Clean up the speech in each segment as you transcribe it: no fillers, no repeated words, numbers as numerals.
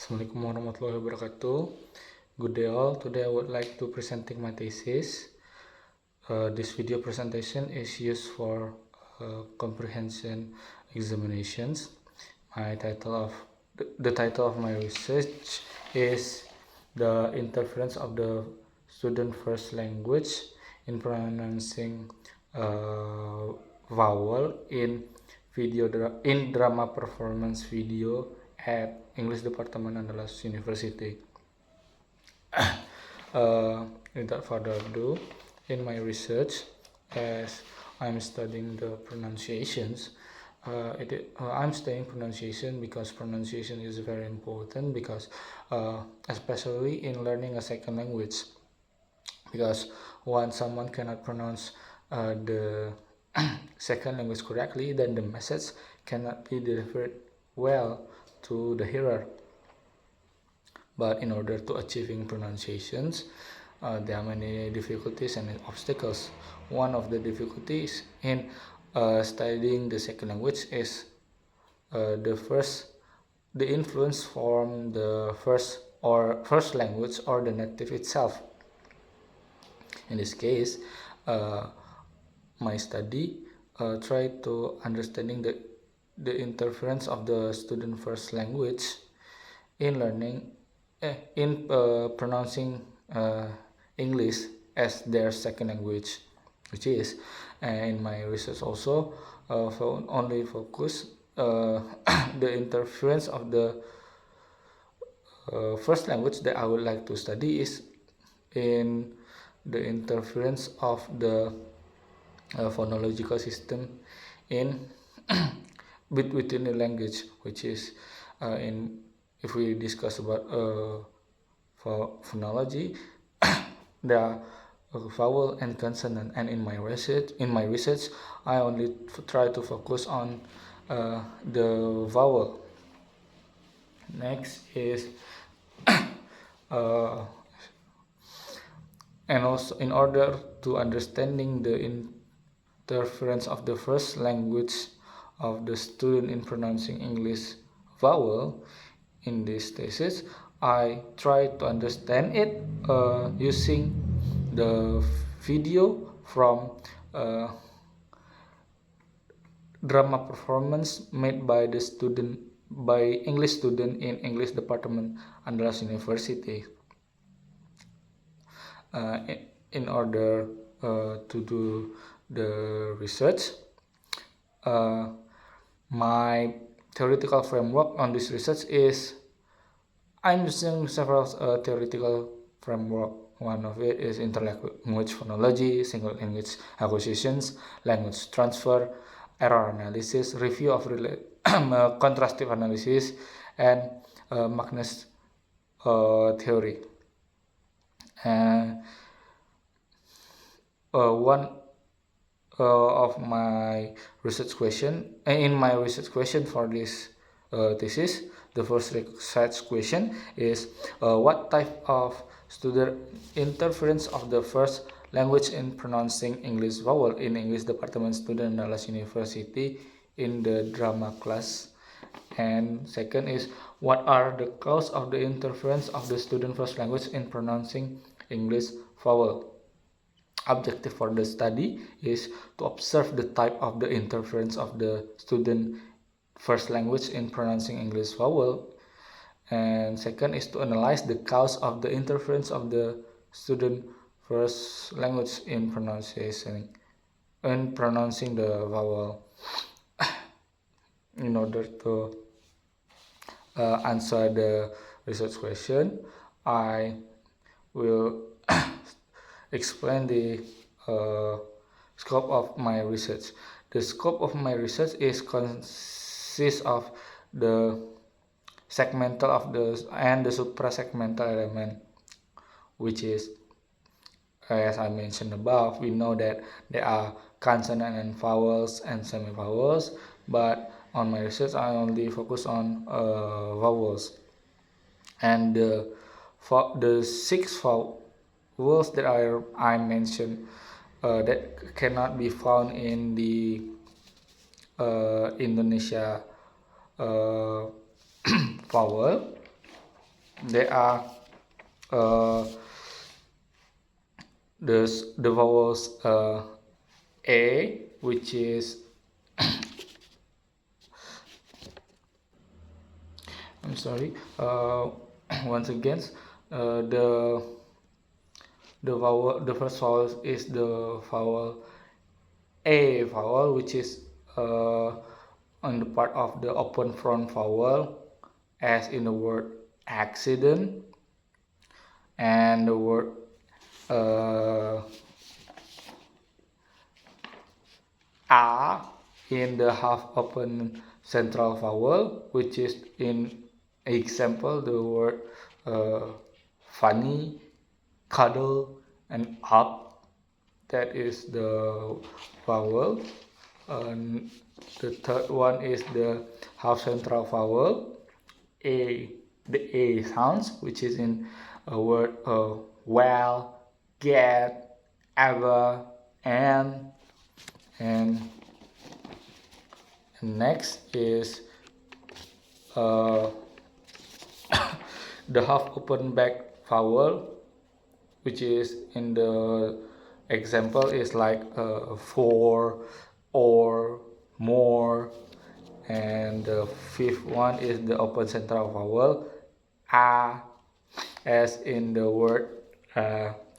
Assalamualaikum warahmatullahi wabarakatuh. Good day all. Today I would like to presenting my thesis. This video presentation is used for comprehension examinations. The title of my research is the interference of the student first language in pronouncing vowel in drama performance video at English Departemen Andalas University. Without further ado, in my research, as I'm studying the pronunciations, I'm studying pronunciation because pronunciation is very important, because especially in learning a second language, because once someone cannot pronounce the second language correctly, then the message cannot be delivered well to the hearer. But in order to achieving pronunciations, there are many difficulties and obstacles. One of the difficulties in studying the second language is the influence from the first language or the native itself. In this case, my study try to understanding the interference of the student first language in learning pronouncing English as their second language, which is in my research also only focus the interference of the first language that I would like to study is in the interference of the phonological system in within the language, which is if we discuss about phonology, there are vowel and consonant, and in my research I only try to focus on the vowel. Next is and also in order to understanding the interference of the first language of the student in pronouncing English vowel in this thesis, I try to understand it using the video from drama performance made by English student in English Departemen Andalas University. In order to do the research, my theoretical framework on this research is I'm using several theoretical framework. One of it is interlanguage phonology, single language acquisitions, language transfer, error analysis, review of contrastive analysis, and Magnus theory. One of my research question for this thesis, the first research question is what type of student interference of the first language in pronouncing English vowel in English Departemen student Andalas University in the drama class. And second is what are the cause of the interference of the student first language in pronouncing English vowel. Objective for the study is to observe the type of the interference of the student first language in pronouncing English vowel, and second is to analyze the cause of the interference of the student first language in pronouncing the vowel. In order to answer the research question, I will explain the scope of my research. The scope of my research consists of the segmental and the suprasegmental element, which is, as I mentioned above, we know that there are consonant and vowels and semivowels, but on my research I only focus on vowels, and the 6 vowels that I mentioned that cannot be found in the Indonesia vowel There are uh, the vowels A, which is I'm sorry. Once again, the first vowel is the vowel A vowel, which is on the part of the open front vowel, as in the word accident, and the word uh, A in the half open central vowel, which is in example the word funny, cuddle, and up. That is the vowel. And the third one is the half central vowel, A, the A sounds, which is in a word well, get, ever, and next is uh, the half open back vowel, which is in the example is like for, or, more, and the fifth one is the open central vowel, a, as in the word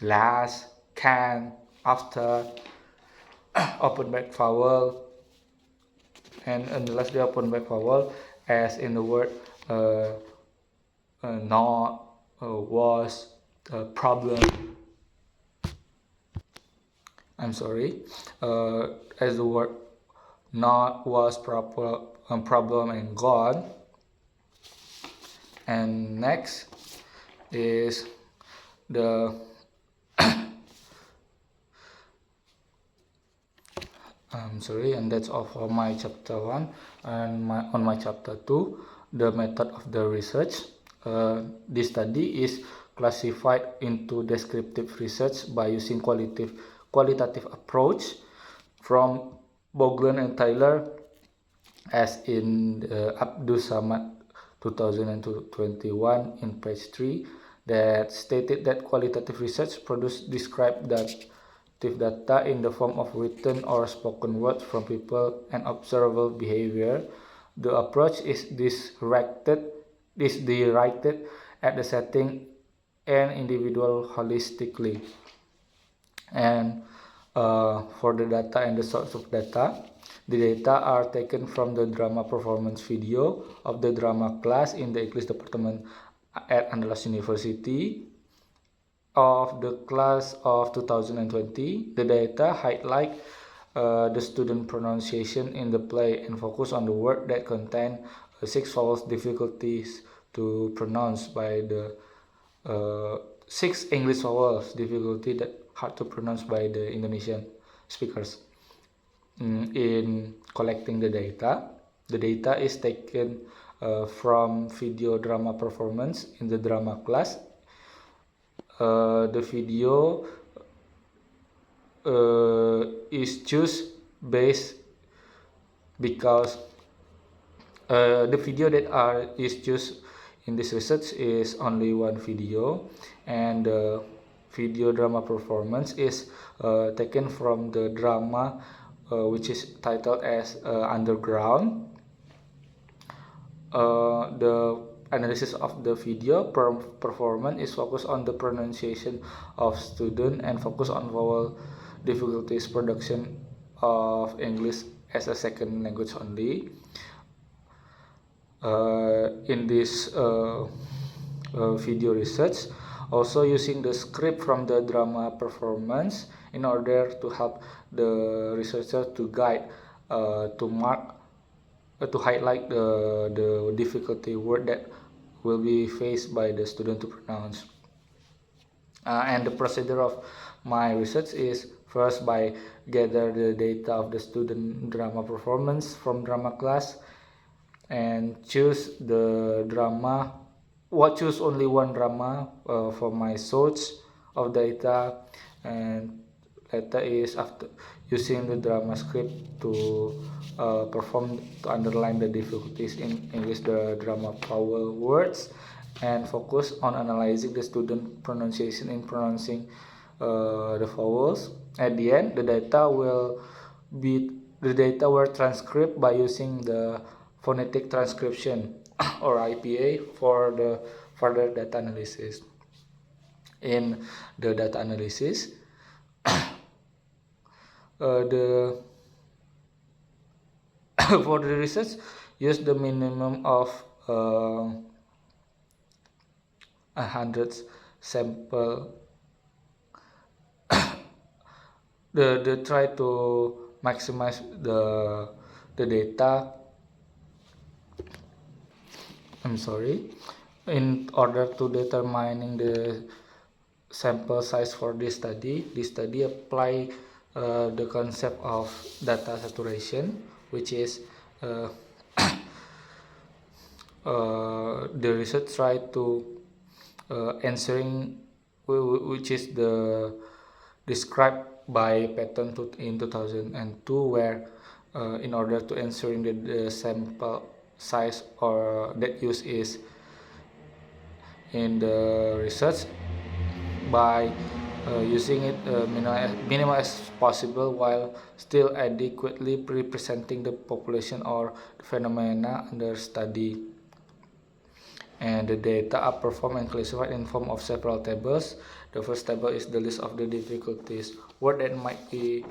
last, can, after, open back vowel, and the last the open back vowel, as in the word not, was, problem. I'm sorry, as the word not, was, problem, and gone. And next is the I'm sorry, and that's all for my chapter 1. And on my chapter 2, the method of the research. This study is classified into descriptive research by using qualitative approach from Boglan and Taylor, as in the Abdul Samad 2021 in page 3, that stated that qualitative research describe data in the form of written or spoken words from people and observable behavior. The approach is directed at the setting and individual holistically. And for the data and the source of data, the data are taken from the drama performance video of the drama class in the English Department at Andalas University of the class of 2020. The data highlight the student pronunciation in the play and focus on the word that contain 6 vowels difficulties to pronounce by the 6 English vowels difficulty that hard to pronounce by the Indonesian speakers. In collecting the data is taken from video drama performance in the drama class. The video is choose based because the video that is choose in this research is only one video, and the video drama performance is taken from the drama which is titled as Underground. The analysis of the video performance is focused on the pronunciation of student and focus on vowel difficulties production of English as a second language only. In this video research, also using the script from the drama performance in order to help the researcher to guide to highlight the difficulty word that will be faced by the student to pronounce. And the procedure of my research is first by gather the data of the student drama performance from drama class and choose only one drama for my source of data, and later is after using the drama script to underline the difficulties in English the drama vowel words, and focus on analyzing the student pronunciation in pronouncing the vowels. At the end, the data were transcribed by using the phonetic transcription or IPA for the further data analysis. In the data analysis, the for the research, use the minimum of 100 sample. The try to maximize the data. I'm sorry. In order to determining the sample size for this study apply the concept of data saturation, which is uh, the research try to answering which is the described by Patton in 2002, where in order to answering the sample size or that use is in the research by using it minimal as possible while still adequately representing the population or the phenomena under study. And the data are performed and classified in form of several tables. The first table is the list of the difficulties, word that might be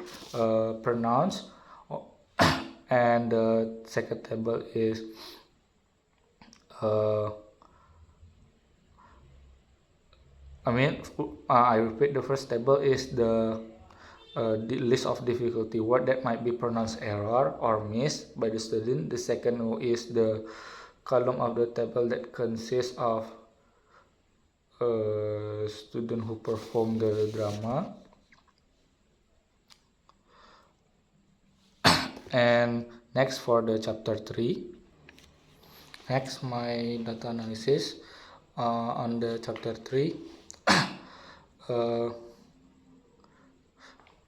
pronounced, and the second table is I repeat, the first table is the list of difficulty, word that might be pronounced error or missed by the student. The second is the column of the table that consists of student who perform the drama. And next for the chapter 3. Next, my data analysis on the chapter 3.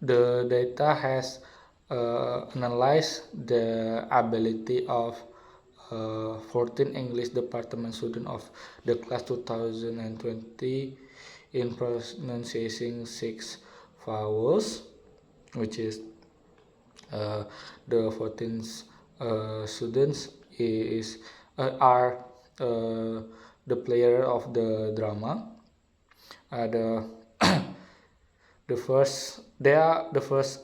The data has analyzed the ability of 14 English Departemen students of the class 2020 in pronouncing 6 vowels, which is the 14 students are the player of the drama. The first they are the first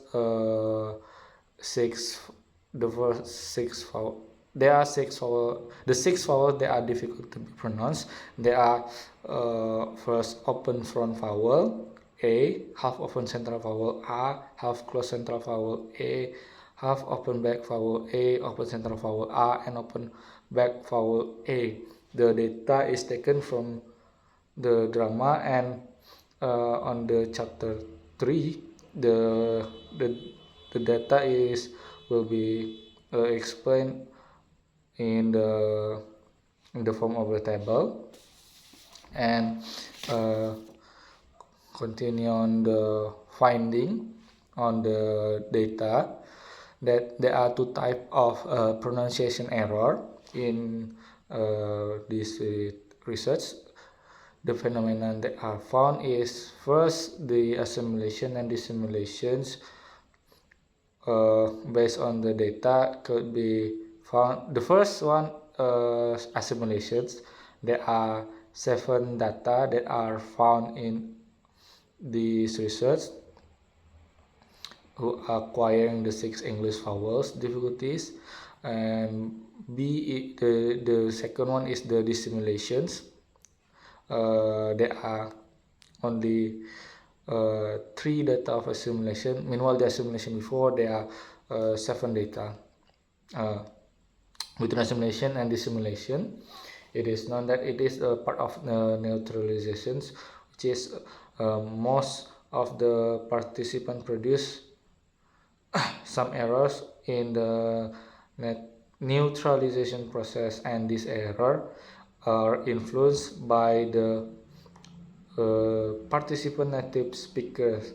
six the first six vowel there are six vowel the six vowels that are difficult to be pronounced. They are first open front vowel A, half open central vowel A, half closed central vowel A, half open back vowel A, open central vowel A, and open back vowel A. The data is taken from the drama, and on the chapter 3 the data will be explained in the form of a table, and continue on the finding on the data that there are two types of pronunciation error in this research. The phenomenon that are found is first the assimilation and dissimulations. Based on the data could be found. The first one, assimilations. There are 7 data that are found in this research who are acquiring the 6 English vowels difficulties. And the second one is the dissimulations. There are only 3 data of assimilation. Meanwhile, the assimilation before there are 7 data. Between assimilation and dissimulation, it is known that it is a part of neutralizations, which is most of the participants produce some errors in the neutralization process, and this error are influenced by the participant native speakers,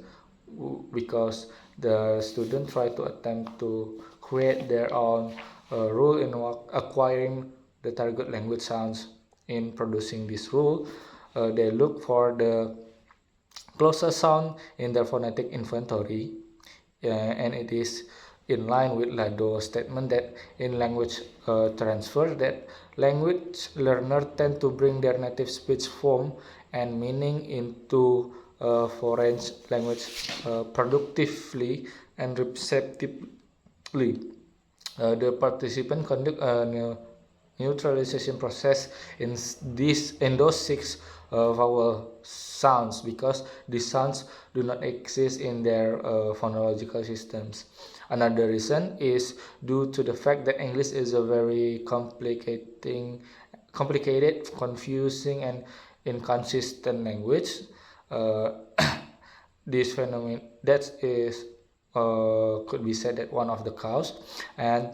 because the student try to attempt to create their own rule in acquiring the target language sounds in producing this rule, they look for the closest sound in their phonetic inventory, and it is in line with Lado's statement that in language transfer, that language learners tend to bring their native speech form and meaning into foreign language productively and receptively. The participant conduct a neutralization process in those six vowel sounds, because these sounds do not exist in their phonological systems. Another reason is due to the fact that English is a very complicated, confusing, and inconsistent language. Uh, this phenomenon that is could be said that one of the cause, and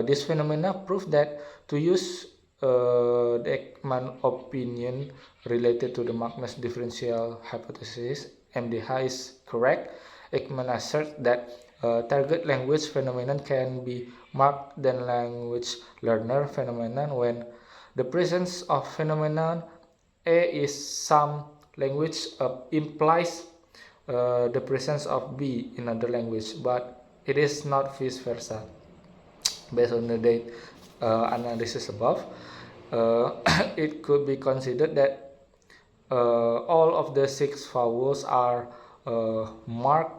this phenomena prove that to use the Ekman opinion related to the Magnus differential hypothesis MDH is correct. Ekman asserts that target language phenomenon can be marked than language learner phenomenon when the presence of phenomenon A is some language implies the presence of B in another language, but it is not vice versa. Based on the data analysis above, it could be considered that all of the six vowels are marked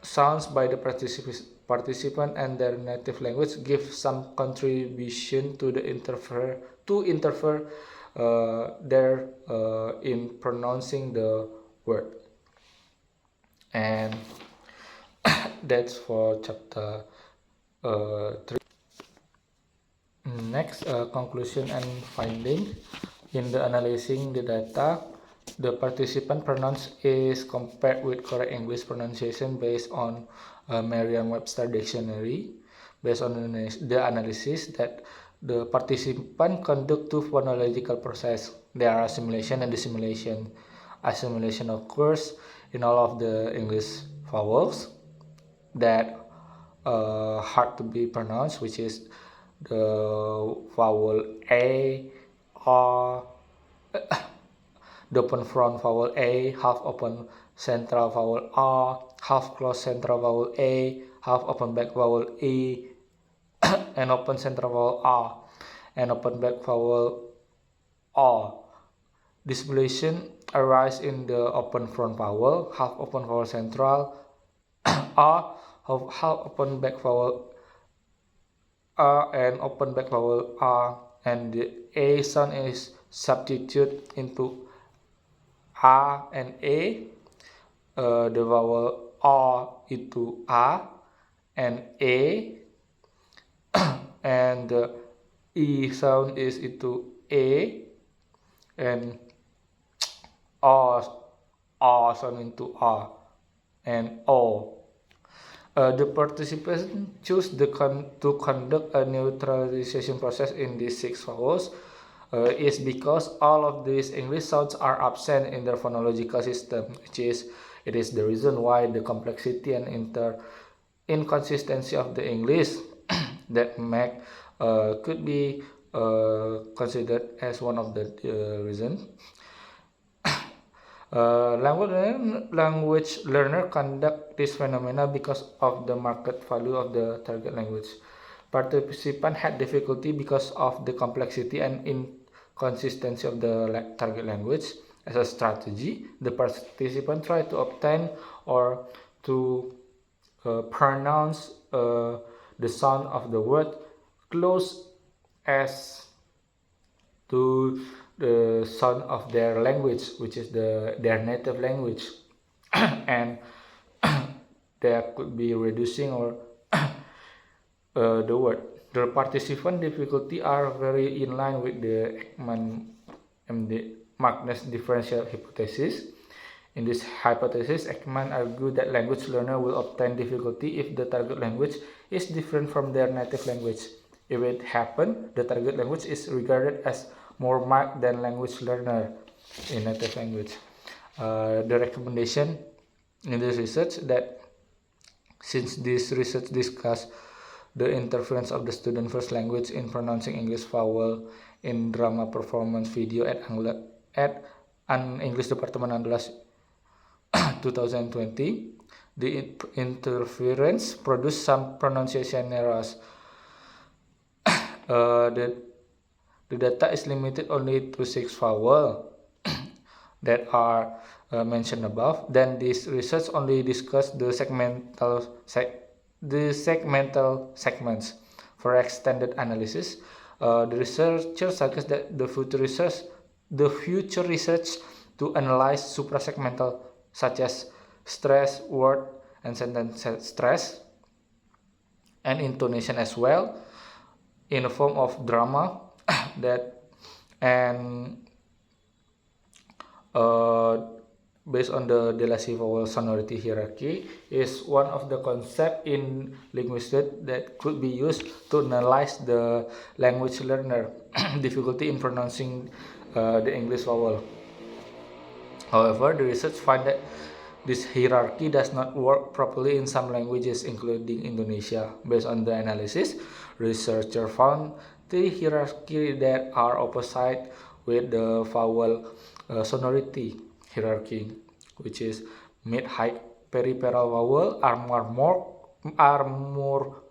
sounds by the participant, and their native language give some contribution to the interfer there in pronouncing the word. And that's for chapter 3. Next, conclusion and finding. In the analyzing the data, the participant pronounce is compared with correct English pronunciation based on Merriam-Webster dictionary. Based on the analysis that the participant conduct two phonological process. There are assimilation and dissimilation. Assimilation occurs in all of the English vowels that hard to be pronounced, which is the vowel A, R, the open front vowel A, half open central vowel R, half closed central vowel A, half open back vowel E, and open central vowel R, and open back vowel R. Dissimilation arises in the open front vowel, half open vowel central R, half open back vowel R, and open back vowel R, and the A sound is substituted into A and A. The vowel R into A and A, and the E sound is into A, and R sound into R and O. The participants choose to conduct a neutralization process in these six vowels is because all of these English sounds are absent in their phonological system, which is it is the reason why the complexity and inconsistency of the English that make could be considered as one of the reasons. Language learner conduct this phenomena because of the market value of the target language. Participant had difficulty because of the complexity and inconsistency of the target language. As a strategy, the participant tried to obtain or to pronounce the sound of the word close as to the sound of their language, which is their native language, and there could be reducing or the word. The participant difficulty are very in line with the Magnus differential hypothesis. In this hypothesis, Ekman argued that language learner will obtain difficulty if the target language is different from their native language. If it happens, the target language is regarded as more marked than language learner in native language. The recommendation in this research that since this research discuss the interference of the student first language in pronouncing English vowel in drama performance video at English Departemen Andalas 2020. The interference produced some pronunciation errors. The data is limited only to 6 vowels that are mentioned above. Then this research only discussed the segmental segments. For extended analysis, the researchers suggest that the future research to analyze suprasegmental such as stress, word, and sentence stress, and intonation as well in the form of drama that and based on the Delasi vowel sonority hierarchy is one of the concept in linguistics that could be used to analyze the language learner difficulty in pronouncing the English vowel. However, the research find that this hierarchy does not work properly in some languages, including Indonesia. Based on the analysis, researchers found the hierarchy that are opposite with the vowel sonority hierarchy, which is mid-high peripheral vowel are more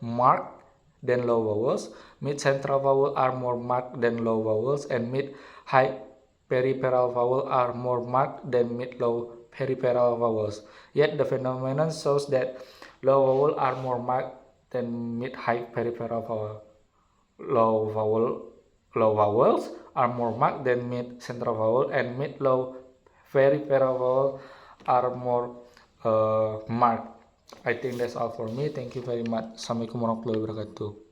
marked than low vowels. Mid-central vowel are more marked than low vowels, and mid-high peripheral vowel are more marked than mid-low peripheral vowels. Yet the phenomenon shows that low vowel are more marked than mid-high peripheral vowel. Low vowels are more marked than mid-central vowel, and mid-low peripheral vowel are more marked. I think that's all for me. Thank you very much. Assalamualaikum warahmatullahi wabarakatuh.